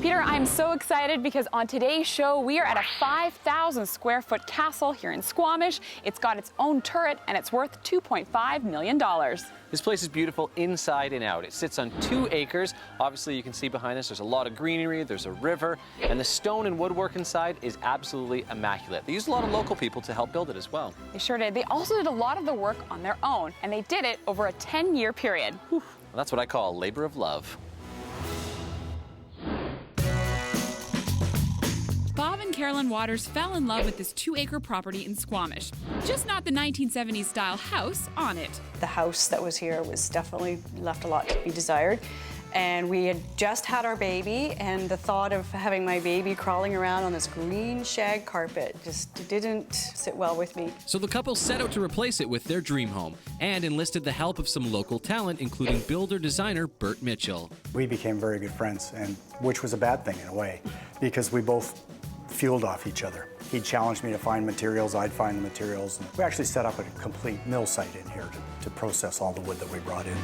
Peter, I'm so excited because on today's show, we are at a 5,000 square foot castle here in Squamish. It's got its own turret and it's worth $2.5 million. This place is beautiful inside and out. It sits on 2 acres. Obviously, you can see behind us, there's a lot of greenery, there's a river, and the stone and woodwork inside is absolutely immaculate. They used a lot of local people to help build it as well. They sure did. They also did a lot of the work on their own, and they did it over a 10-year period. Whew. Well, that's what I call a labor of love. Bob and Carolyn Waters fell in love with this 2-acre property in Squamish. Just not the 1970s style house on it. The house that was here was definitely left a lot to be desired. And we had just had our baby, and the thought of having my baby crawling around on this green shag carpet just didn't sit well with me. So the couple set out to replace it with their dream home and enlisted the help of some local talent, including builder-designer Bert Mitchell. We became very good friends, and which was a bad thing in a way, because we both fueled off each other. He'd challenge me to find materials, I'd find the materials. And we actually set up a complete mill site in here to process all the wood that we brought in.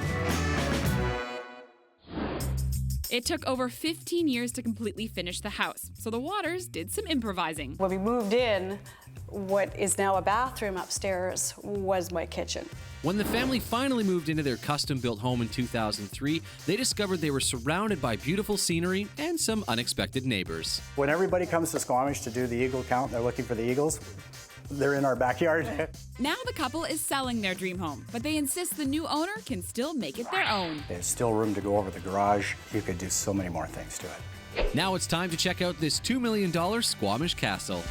It took over 15 years to completely finish the house, so the Waters did some improvising. When we moved in, what is now a bathroom upstairs was my kitchen. When the family finally moved into their custom-built home in 2003, they discovered they were surrounded by beautiful scenery and some unexpected neighbors. When everybody comes to Squamish to do the eagle count, they're looking for the eagles, they're in our backyard. Now the couple is selling their dream home, but they insist the new owner can still make it their own. There's still room to go over the garage. You could do so many more things to it. Now it's time to check out this $2 million Squamish castle.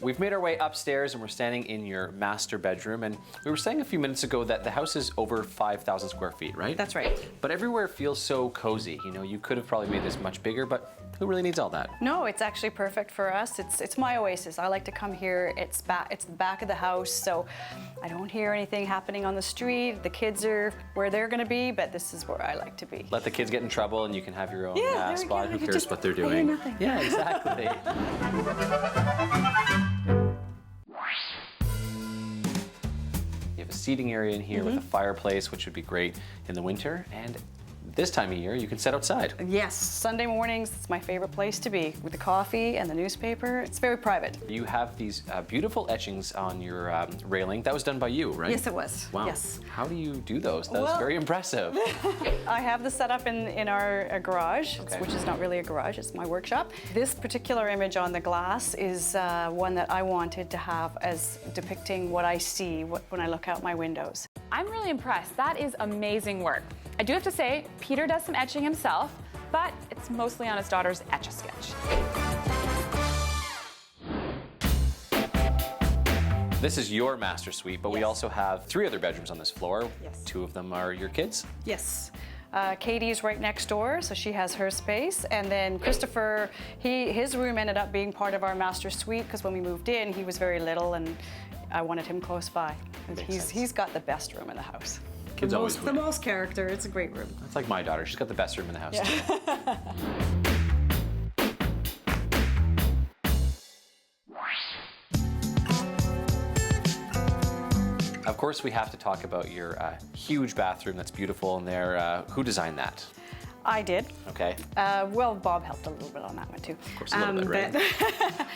We've made our way upstairs and we're standing in your master bedroom, and we were saying a few minutes ago that the house is over 5,000 square feet, right? That's right. But everywhere feels so cozy. You know, you could have probably made this much bigger, but who really needs all that? No, it's actually perfect for us. It's my oasis. I like to come here. It's the back of the house, so I don't hear anything happening on the street. The kids are where they're going to be, but this is where I like to be. Let the kids get in trouble and you can have your own spot. Who You cares just what they're pay doing? nothing. Yeah, exactly. You have a seating area in here with a fireplace, which would be great in the winter. And this time of year, you can sit outside. Yes, Sunday mornings, it's my favorite place to be, with the coffee and the newspaper. It's very private. You have these beautiful etchings on your railing. That was done by you, right? Yes, it was. Wow. Yes. How do you do those? That's very impressive. I have this set up in our garage, which is not really a garage, it's my workshop. This particular image on the glass is one that I wanted to have as depicting what I see when I look out my windows. I'm really impressed. That is amazing work. I do have to say, Peter does some etching himself, but it's mostly on his daughter's Etch-a-Sketch. This is your master suite, but we also have 3 other bedrooms on this floor. Yes. 2 of them are your kids. Yes. Katie's right next door, so she has her space. And then Christopher, his room ended up being part of our master suite because when we moved in, he was very little and I wanted him close by. And he's got the best room in the house. Kids always The win. most character. It's a great room. That's like my daughter. She's got the best room in the house too. Of course, we have to talk about your huge bathroom that's beautiful in there. Who designed that? I did. Okay. Well, Bob helped a little bit on that one too. Of course, a little bit, right?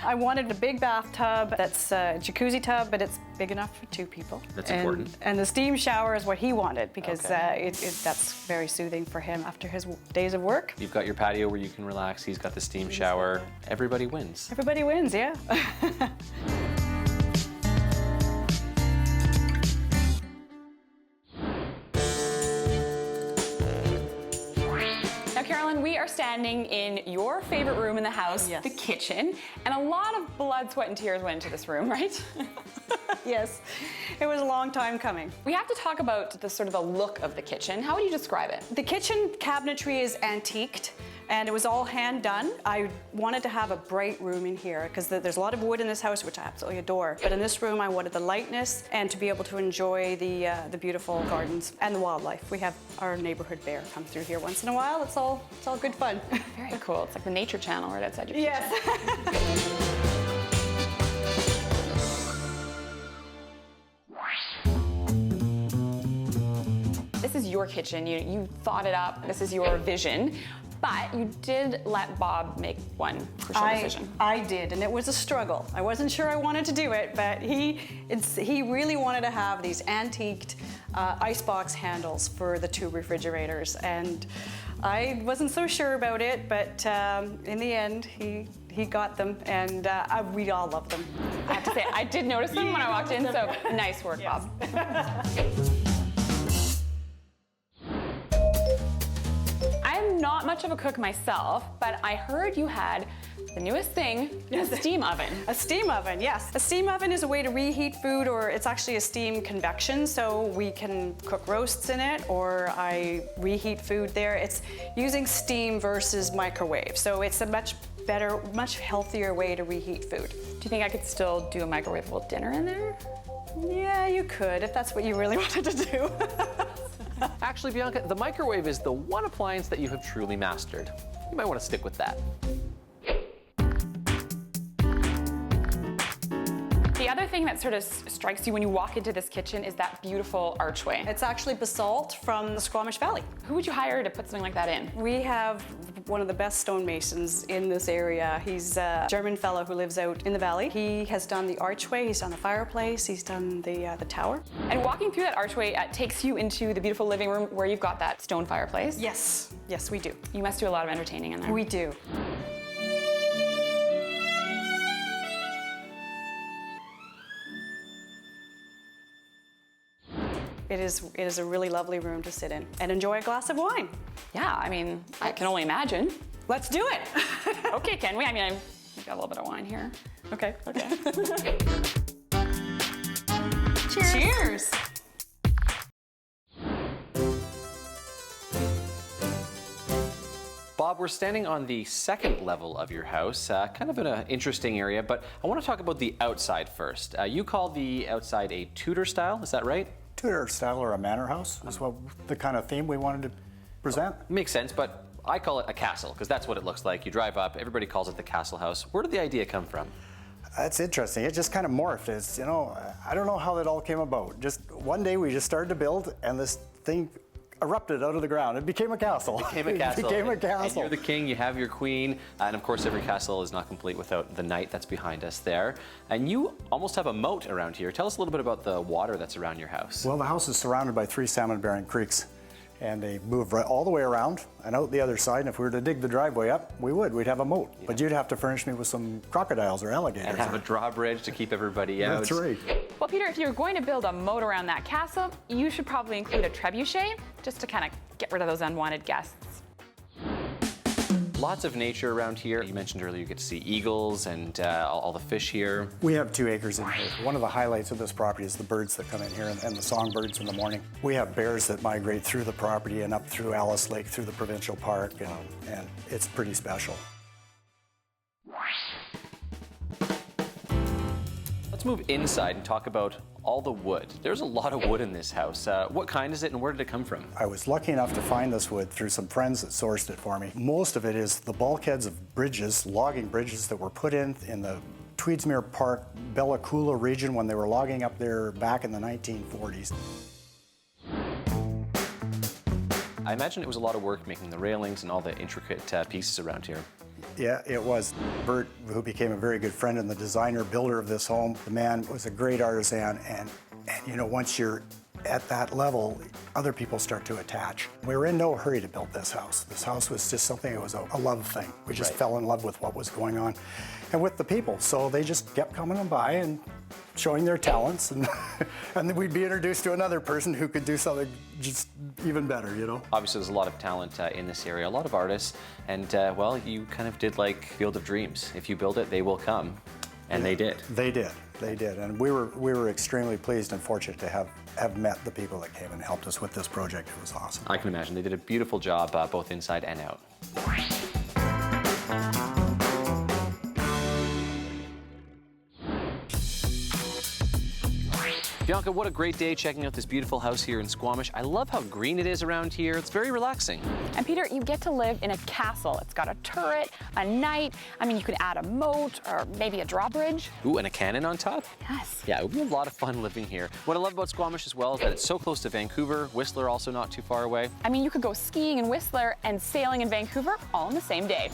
I wanted a big bathtub that's a jacuzzi tub, but it's big enough for 2 people. That's important. And the steam shower is what he wanted because that's very soothing for him after his days of work. You've got your patio where you can relax. He's got the steam shower. Everybody wins. Everybody wins, yeah. Now, Carolyn, we are standing in your favorite room in the house, Yes. the kitchen, and a lot of blood, sweat, and tears went into this room, right? Yes, it was a long time coming. We have to talk about the sort of the look of the kitchen. How would you describe it? The kitchen cabinetry is antiqued, and it was all hand done. I wanted to have a bright room in here because there's a lot of wood in this house, which I absolutely adore. But in this room, I wanted the lightness and to be able to enjoy the beautiful gardens and the wildlife. We have our neighborhood bear come through here once in a while. It's all good fun. Very cool. It's like the nature channel right outside your kitchen. Yes. This is your kitchen. You thought it up. This is your vision. But you did let Bob make one crucial decision. I did, and it was a struggle. I wasn't sure I wanted to do it, but he really wanted to have these antiqued icebox handles for the 2 refrigerators, and I wasn't so sure about it, but in the end, he got them, and we all love them. I have to say, I did notice them when I walked in, so nice work, Bob. I'm not much of a cook myself, but I heard you had the newest thing, a steam oven. A steam oven, yes. A steam oven is a way to reheat food, or it's actually a steam convection, so we can cook roasts in it, or I reheat food there. It's using steam versus microwave, so it's a much better, much healthier way to reheat food. Do you think I could still do a microwavable dinner in there? Yeah, you could, if that's what you really wanted to do. Actually, Bianca, the microwave is the one appliance that you have truly mastered. You might want to stick with that. The other thing that sort of strikes you when you walk into this kitchen is that beautiful archway. It's actually basalt from the Squamish Valley. Who would you hire to put something like that in? We have one of the best stonemasons in this area. He's a German fellow who lives out in the valley. He has done the archway, he's done the fireplace, he's done the tower. And walking through that archway takes you into the beautiful living room where you've got that stone fireplace. Yes, yes, we do. You must do a lot of entertaining in there. We do. It is a really lovely room to sit in and enjoy a glass of wine. Yeah, I mean, I can only imagine. Let's do it. Okay, can we? I mean, I've got a little bit of wine here. Okay. Cheers. Cheers. Bob, we're standing on the 2nd level of your house, kind of in an interesting area, but I want to talk about the outside first. You call the outside a Tudor style, is that right? Tudor style or a manor house is what the kind of theme we wanted to present. Makes sense, but I call it a castle, because that's what it looks like. You drive up, everybody calls it the castle house. Where did the idea come from? That's interesting. It just kind of morphed. It's, you know, I don't know how that all came about. Just one day we just started to build, and this thing erupted out of the ground. It became a castle. It became a castle. It became a castle. And you're the king, you have your queen, and of course every castle is not complete without the knight that's behind us there. And you almost have a moat around here. Tell us a little bit about the water that's around your house. Well, the house is surrounded by 3 salmon-bearing creeks, and they move right all the way around and out the other side. And if we were to dig the driveway up, we'd have a moat. Yeah. But you'd have to furnish me with some crocodiles or alligators. And have a drawbridge to keep everybody out. That's right. Well, Peter, if you're going to build a moat around that castle, you should probably include a trebuchet, just to kind of get rid of those unwanted guests. Lots of nature around here. You mentioned earlier you get to see eagles and all the fish here. We have 2 acres in here. One of the highlights of this property is the birds that come in here and the songbirds in the morning. We have bears that migrate through the property and up through Alice Lake, through the provincial park, and it's pretty special. Let's move inside and talk about all the wood. There's a lot of wood in this house. What kind is it and where did it come from? I was lucky enough to find this wood through some friends that sourced it for me. Most of it is the bulkheads of bridges, logging bridges that were put in the Tweedsmuir Park, Bella Coola region when they were logging up there back in the 1940s. I imagine it was a lot of work making the railings and all the intricate pieces around here. Yeah, it was. Bert, who became a very good friend and the designer, builder of this home, the man was a great artisan, and you know, once you're at that level, other people start to attach. We were in no hurry to build this house. This house was just something, it was a love thing. We just fell in love with what was going on and with the people. So they just kept coming by and showing their talents, and then we'd be introduced to another person who could do something just even better, you know? Obviously there's a lot of talent in this area, a lot of artists, and well, you kind of did like Field of Dreams. If you build it, they will come. And they did. They did. They did. And we were extremely pleased and fortunate to have met the people that came and helped us with this project. It was awesome. I can imagine. They did a beautiful job both inside and out. Bianca, what a great day checking out this beautiful house here in Squamish. I love how green it is around here. It's very relaxing. And Peter, you get to live in a castle. It's got a turret, a knight. I mean, you could add a moat or maybe a drawbridge. Ooh, and a cannon on top? Yes. Yeah, it would be a lot of fun living here. What I love about Squamish as well is that it's so close to Vancouver. Whistler also not too far away. I mean, you could go skiing in Whistler and sailing in Vancouver all in the same day.